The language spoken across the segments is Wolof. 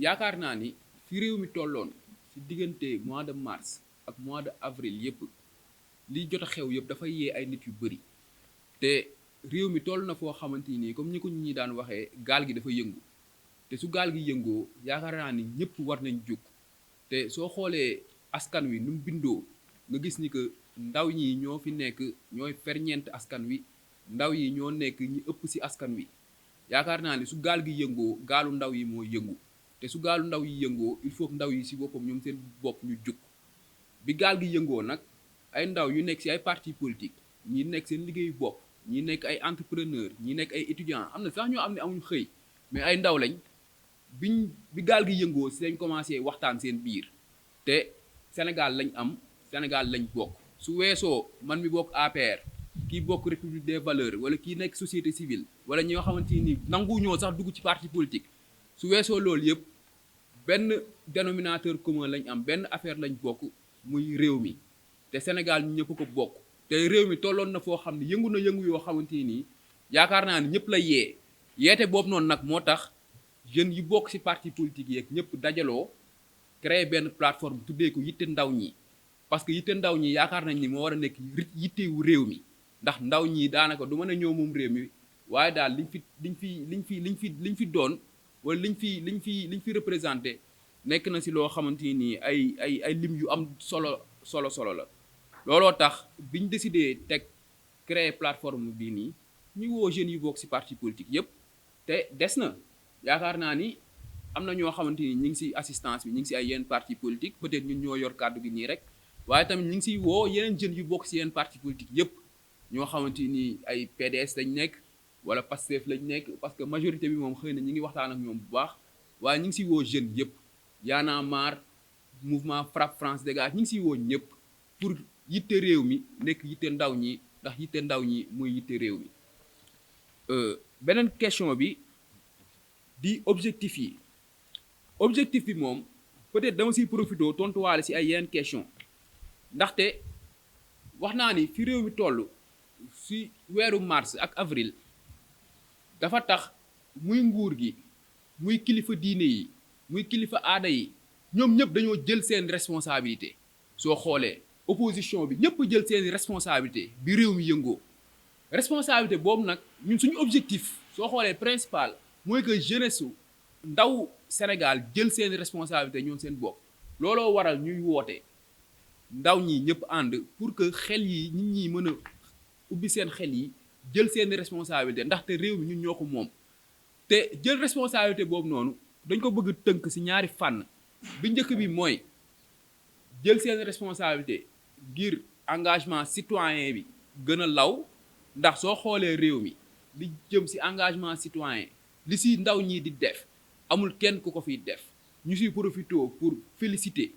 yaakaar naa ni fi réew mi tolloon ci diggante mois de mars ak mois de avril yëpp li jot a xew yëpp dafay yee ay nit yu bëri te réew mi toll na foo xamante ni comme ni ko ñi daan waxee gaal gi dafa yëngu te su gaal gi yëngoo yaakaar naa ni ñëpp war nañ jóg te soo xoolee askan wi nu mu bindoo nga gis ni que ndaw ñi ñoo fi nekk ñooy ferñeent askan wi ndaw yi ñoo nekk ñi ëpp ci askan wi yaakaar naa ni su gaal gi yëngoo gaalu ndaw yi moo yëngu te su gaalu ndaw yi yëngoo il faut que ndaw yi ci boppam ñoom seen bopp ñu jóg bi gaal gi yëngoo nag ay ndaw yu nekk ci ay parti politique ñi nekk seen liggéeyu bopp ñi nekk ay entrepreneur ñi nekk ay étudiants am na sax ñoo am ne amuñu xëy mais ay ndaw lañ bi gaal gi yëngoo ci lañ commencé waxtaan seen biir te Sénégal lañ am Sénégal lañ bokk su weesoo man mi bokk APR kii bokk République des valeurs wala kii nekk société civile wala ñoo xamante ni nangu ñoo sax dugg ci parti politique su weesoo loolu yëpp benn dénominateur commun lañ am benn affaire lañ bokk muy réew mi te Sénégal ñu ñëpp ko bokk te réew mi tolloon na foo xam ne yëngu na yëngu yoo xamante nii yaakaar naa ni ñëpp la yeete boobu noonu nag moo tax jeunes yi bokk ci parti politique yeeg ñëpp dajaloo créer benn plateforme tuddee ko yitte ndaw ñi parce que yitte ndaw ñi yaakaar nañ ni moo war a nekk yittewu réew mi ndax ndaw ñi daanaka du mën a ñëw moom réew mi waaye daal liñ fi doon wala liñ fi représenté nekk na ci loo xamante ni ay lim yu am solo la looloo tax biñ décidé teg créer plateforme bii nii ñu woo jeunes yu bokk ci parti politique yépp te des na yaakaar naa ni am na ñoo xamante ni ñu ngi ci assistance bi ñu ngi ci ay yenn parti politique peut-être ñun ñoo yor kàddu gi nii rek waaye tamit ñu ngi ciy woo yeneen jeunes yu bokk ci yenn parti politique yépp ñoo xamante ni ay PDS lañ nekk wala Pastef lañ nekk parce que majorité bi moom xëy na ñi ngi waxtaan ak ñoom bu baax waaye ñu ngi ciy woo jeunes yépp Y'en a marre mouvement Frapp France Dégage ñu ngi ciy woo ñëpp pour yitte réew mi nekk yitte ndaw ñi ndax yitte ndaw ñi mooy yitte réew mi beneen question bi di objectif bi moom peut-être dama ciy profité tontuwaale ci ay yeneen question ndaxte wax naa ni fi réew mi toll ci weeru mars ak avril dafa tax muy nguur gi muy kilifa diine yi muy kilifa aada yi ñoom ñëpp dañoo jël seen responsabilité soo xoolee opposition bi ñëpp jël seen responsabilité bi réew mi yëngoo responsabilité boobu nag ñun suñu objectif soo xoolee principal mooy que jeunesse su ndaw Sénégal jël seen responsabilité ñoom seen bopp looloo waral ñuy woote ndaw ñi ñëpp ànd pour que xel yi nit ñi mën a ubbi seen xel yi jël seen responsabilité ndaxte réew mi ñun ñoo ko moom te jël responsabilité boobu noonu dañ ko bëgg tënk ci ñaari fànn bi njëkk bi mooy jël seen responsabilité ngir engagement citoyen bi gën a law ndax soo xoolee réew mi li jëm ci engagement citoyen li ci ndaw ñi di def amul kenn ku ko fiy def ñu ciy profité pour féliciter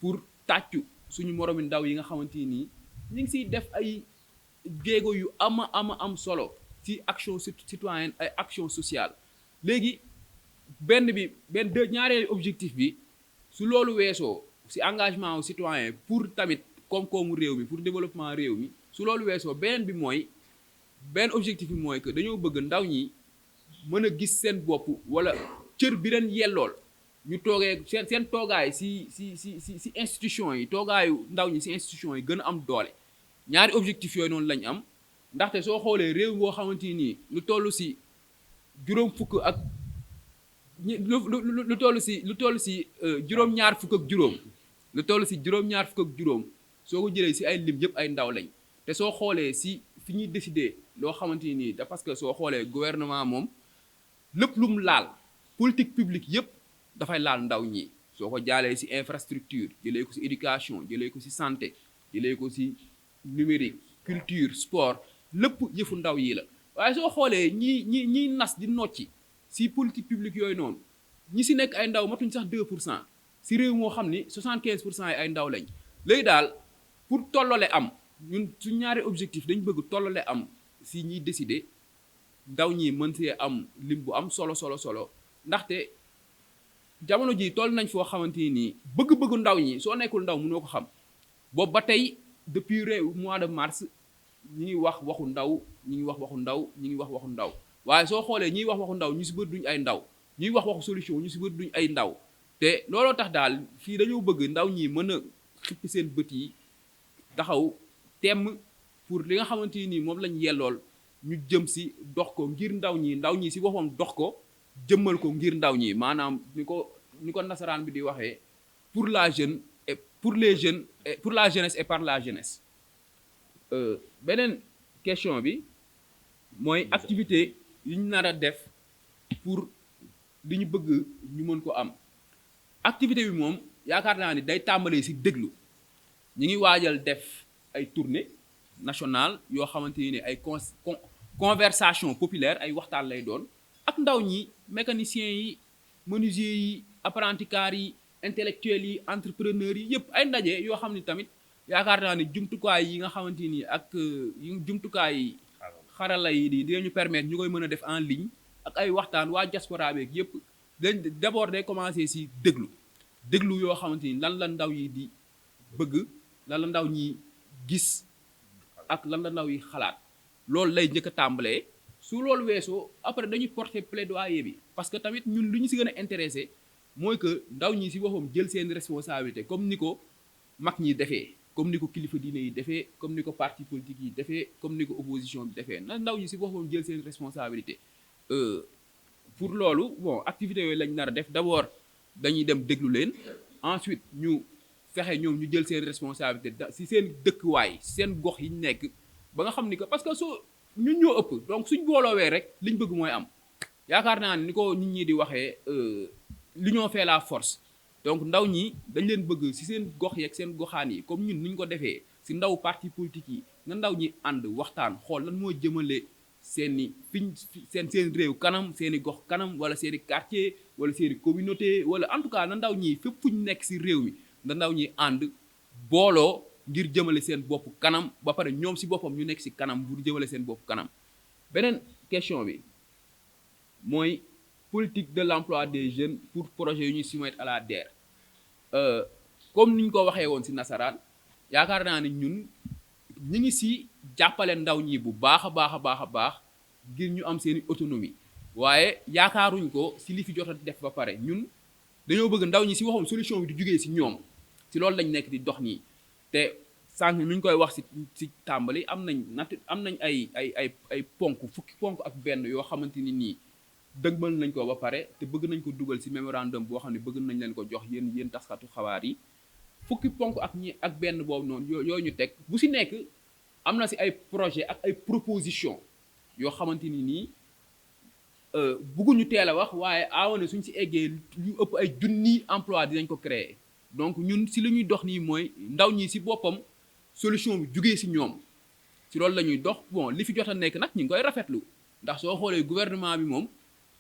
pour tàccu suñu moromi ndaw yi nga xamante nii ñu ngi ciy def ay jéego yu am solo ci action citoyenne ay action sociale léegi ñaareelu objectif bi su loolu weesoo ci engagement wu citoyen pour tamit koom-koomu réew mi pour développement réew mi su loolu weesoo benn objectif bi mooy que dañoo bëgg ndaw ñi mën a gis seen bopp walla cër bi leen yellool ñu toogee seen toogaay ci institution yi toogaayu ndaw ñi ci institution yi gën a am doole ñaari objectif yooyu noonu lañ am ndaxte soo xoolee réew boo xamante nii lu toll ci juróom fukk ak lu toll ci juróom-ñaar fukk ak juróom lu toll ci juróom-ñaar fukk ak juróom soo ko jëlee ci ay lim yëpp ay ndaw lañ te soo xoolee ci fi ñuy décider loo xamante nii da parce que soo xoolee gouvernement moom lépp lu mu laal politique publique yëpp dafay laal ndaw ñi soo ko jaalee ci infrastructure jëlee ko ci éducation jëlee ko ci santé jëlee ko ci numérique culture sport lépp yëfu ndaw yi la waaye soo xoolee ñiy nas di nocci ci politique publique yooyu noonu ñi ci nekk ay ndaw matuñ sax 2% ci réew moo xam ni 75% yi ay ndaw lañ léegi daal pour tollole am ñun su ñaari objectif dañ bëgg tollole am ci ñiy décider ndaw ñi mën see am lim bu am solo ndaxte jamono ji toll nañ foo xamante ni bëgg-bëggu ndaw ñi soo nekkul ndaw mënoo ko xam boobu ba tey depuis mois de mars ñi ngi wax waxu ndaw waaye soo xoolee ñiy wax waxu ndaw ñu ci bëri duñ ay ndaw ñuy wax solution ñu si bëri duñ ay ndaw te looloo tax daal fii dañoo bëgg ndaw ñi mën a xippi seen bët yi taxaw temm pour li nga xamante ni moom lañ yellool ñu jëm si dox ko ngir ndaw ñi si boppam dox ko jëmmal ko ngir ndaw ñi maanaam ni ko nasaraan bi di waxee pour la jeune et pour les jeunes et pour la jeunesse et par la jeunesse. Beneen question bi mooy activité yi ñu nar a def pour li ñu bëgg ñu mën ko am activité bi moom yaakaar naa ni day tàmbalee si déglu ñi ngi waajal def ay tournée nationale yoo xamante ni ay conversation populaire ay waxtaan lay doon ak ndaw ñi mécaniciens yi menuisiers yi apprenti-cars yi intellectuels yi entrepreneurs yi yëpp ay ndaje yoo xam ni tamit yaakaar naa ni jumtukaay yi nga xamante ni ak jumtukaay yi xarala yi dinañu permettre ñu koy mën a def en ligne ak ay waxtaan waa diaspora beeg yëpp d'abord day commencer si déglu yoo xamante ni lan la ndaw yi di bëgg lan la ndaw ñi gis ak lan la ndaw yi xalaat loolu lay njëkk a tàmbalee su loolu weesoo après dañuy porter plaidoyer bi parce que tamit ñun lu ñu si gën a intéressé mooy que ndaw ñi si boppam jël seen responsabilité comme ni ko mag ñi defee comme ni ko kilifa diine yi defee comme ni ko parti politique yi defee comme ni ko opposition bi defee na ndaw ñi si boppam jël seen responsabilité pour loolu bon activité yooyu lañ nar a def d'abord dañuy dem déglu leen ensuite ñu fexe ñoom ñu jël seen responsabilité si seen dëkkuwaay seen gox yi ñu nekk ba nga xam ni que parce que soo ñun ñoo ëpp donc suñ booloowee rek liñ bëgg mooy am yaakaar naa ni ko nit ñi di waxee l'union fait la force donc ndaw ñi dañ leen bëgg si seen gox yeeg seen goxaan yi comme ñun ni ñu ko defee si ndaw parti politique yi nga ndaw ñi ànd waxtaan xool lan moo jëmale seeni seen réew kanam seeni gox kanam wala seeni quartier wala seeni communauté wala en tout cas na ndaw ñi fépp fu ñu nekk si réew mi na ndaw ñi ànd booloo ngir jëmale seen bopp kanam ba pare ñoom si boppam ñu nekk si kanam pour jëmale seen bopp kanam beneen question bi mooy politique de l'emploi des jeunes pour projet yu ñuy soumettre à la DER comme ni ñu ko waxee woon si nasaraan yaakaar naa ni ñun ñi ngi si jàppale ndaw ñi bu baax a baax ngir ñu am seeni autonomie waaye yaakaaruñ ko si li fi jot a def ba pare ñun dañoo bëgg ndaw ñi si waxam solution bi di jugee si ñoom si loolu lañ nekk di dox nii te sànq mi ñu koy wax si tàmbali am nañ ay ponk fukki ponk ak benn yoo xamante ni nii dëgmal nañ ko ba pare te bëgg nañ ko dugal si mémorandum boo xam ne bëgg nañ leen ko jox yéen taskatu xabaar yi fukki ponk ak benn boobu noonu yooyu ñu teg bu si nekk am na si ay projet ak ay proposition yoo xamante ni nii bëgguñu teel a wax waaye aawane suñ si eggee lu ëpp ay junni emploi dinañ ko créer donc ñun si li ñuy dox nii mooy ndaw ñi si boppam solution bi jugee si ñoom si loolu la ñuy dox bon li fi jot a nekk nag ñu ngi koy rafetlu ndax soo xoolee gouvernement bi moom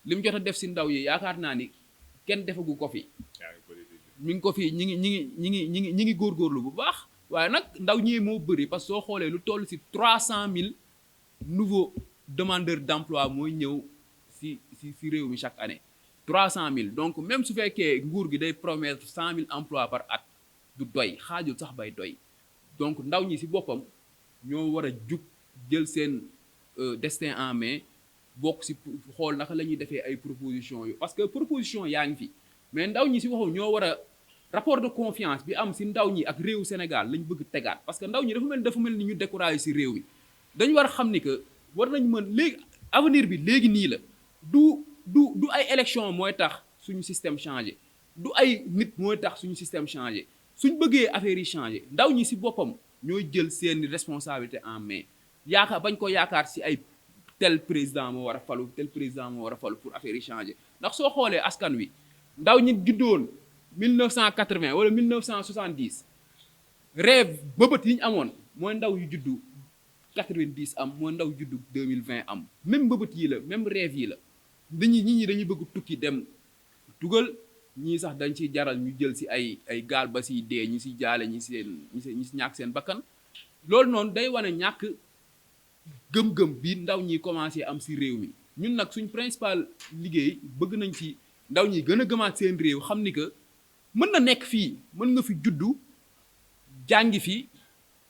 li mu jot a def si ndaw yi yaakaar naa ni kenn defagu ko fi mi ngi ko fi ñi ngi góorgóorlu bu baax waaye nag ndaw ñi moo bëri parce que soo xoolee lu toll si 300 000 nouveaux demandeurs d'emploi mooy ñëw si réew mi chaque année 300 000 donc même su fekkee nguur gi day promettre 100 000 emplois par at du doy xaajul sax bay doy donc ndaw ñi si boppam ñoo war a jug jël seen destin en main bokk si xool naka la ñuy defee ay propositions yu parce que proposition yaa ngi fi mais ndaw ñi si boppam ñoo war a rapport de confiance bi am si ndaw ñi ak réewu Sénégal lañ bëgg tegaat parce que ndaw ñi dafa mel ni ñu découragé si réew mi dañu war a xam ni que war nañ mën léegi avenir bi léegi nii la du ay élection mooy tax suñu système changé du ay nit mooy tax suñu système changé suñ bëggee affaire yi changé ndaw ñi si boppam ñooy jël seeni responsabilité en main bañ ko yaakaar si ay tel président moo war a falu pour affaire yi changé ndax soo xoolee askan wi ndaw ñi juddoon 1980 wala 1970 rêve bëbët yi ñu amoon mooy ndaw yu juddu 90 am mooy ndaw juddu 2020 am même bëbët yi la même rêve yi la ñi dañuy bëgg tukki dem tugal ñii sax dañ ciy jaral ñu jël si ay gaal ba siy dee ñi si jaale ñi si ñàkk seen bakkan loolu noonu day wane ñàkk gëm-gëm bi ndaw ñi commencé am si réew mi ñun nag suñ principal liggéey bëgg nañ ci ndaw ñi gën a gëmaat seen réew xam ni que mën na nekk fii mën nga fi juddu jàngi fi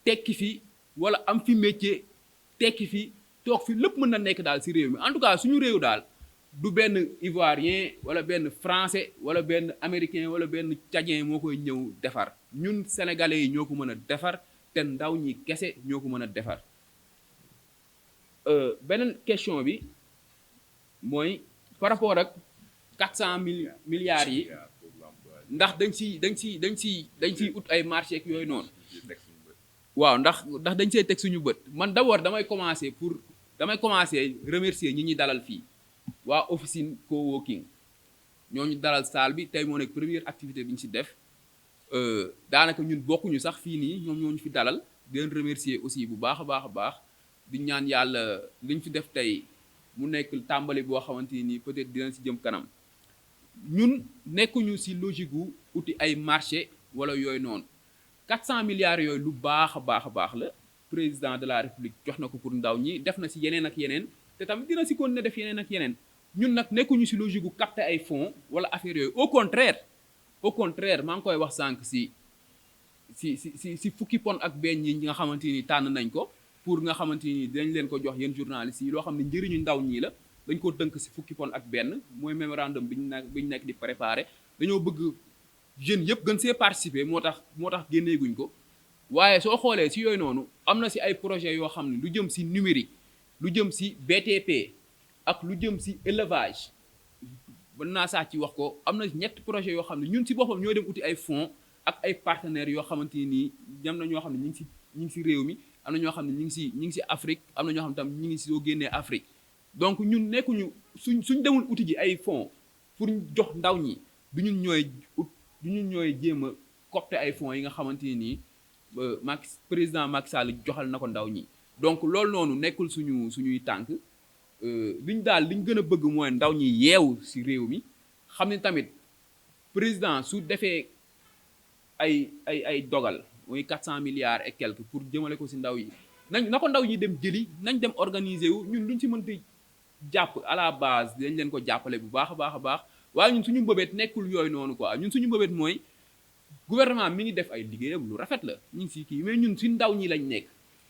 tekki fi wala am fi métier tekki fi toog fi lépp mën na nekk daal si réew mi en tout cas suñu réew daal du benn ivoirien wala benn français wala benn américain wala benn tchadien moo koy ñëw defar ñun sénégalais yi ñoo ko mën a defar te ndaw ñi kese ñoo ko mën a defar. Beneen question bi mooy par rapport ak 400 milliards yi ndax dañ ciy ut ay marché ak yooyu noonu. waaw ndax dañ see teg suñu bët man d'abord damay commencer remercier ñi ñuy dalal fii waa officine coworking ñooñu dalal salle bi tey moo nekk première activité bi ñu ci def daanaka ñun bokkuñu sax fii nii ñoom ñoo ñu fi dalal di leen remercier aussi bu baax a baax di ñaan yàlla liñ fi def tey mu nekk tàmbali boo xamante ni peut-être dinañ ci jëm kanam ñun nekkuñu ci logique gu uti ay marché wala yooyu noonu 400 milliards yooyu lu baax a baax la président de la république jox na ko pour ndaw ñi def na ci yeneen ak yeneen te tamit dina ci continuer def yeneen ak yeneen ñun nag nekkuñu ci logique gu capter ay fonds wala affaire yooyu au contraire maa ngi koy wax sànq ci fukki pon ak benn yi nga xamante ni tànn nañ ko pour nga xamante ni dinañ leen ko jox yéen journalistes yi loo xam ne njëriñu ndaw ñi la dañ ko tënk ci fukki pon ak benn mooy mémorandum bi ñu nekk di préparer dañoo bëgg jeunes yëpp gën see participer moo tax génneeguñ ko waaye soo xoolee ci yooyu noonu am na ci ay projets yoo xam ne lu jëm ci numérique lu jëm ci BTP ak lu jëm ci élevage mën naa saa ci wax ko am na ñetti projets yoo xam ne ñun ci boppam ñoo dem uti ay fonds ak ay partenaires yoo xamante ni ñam na ñoo xam ne ñu ngi ci réew mi am na ñoo xam ne ñu ngi ci Afrique am na ñoo xam ne tam ñu ngi ci soo génnee Afrique donc ñun nekkuñu suñ demul uti ji ay fonds pour jox ndaw ñi du ñun ñooy jéem a copter ay fonds yi nga xamante ni président Macky Sall joxal na ko ndaw ñi donc loolu noonu nekkul suñuy tànk liñ gën a bëgg mooy ndaw ñi yeewu ci réew mi xam ne tamit président su defee ay dogal mooy 400 milliards et quelques pour jëmale ko ci ndaw yi na ko ndaw ñi dem jëli nañ dem organiser wu ñun luñ ci mënti jàpp à la base dañ leen ko jàppale bu baax a baax waaye ñun suñu mbëbët nekkul yooyu noonu quoi ñun suñu mbëbët mooy gouvernement mi ngi def ay liggéeyam lu rafet la ñu ngi ci kii mais ñun ci ndaw ñi lañ nekk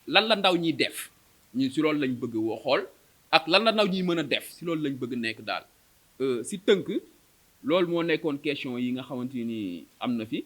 lan la ndaw ñi def ñun ci loolu lañ bëgg woo xool ak lan la ndaw ñi mën a def ci loolu lañ bëgg nekk daal ci tënk loolu moo nekkoon question yi nga xamante ni am na fi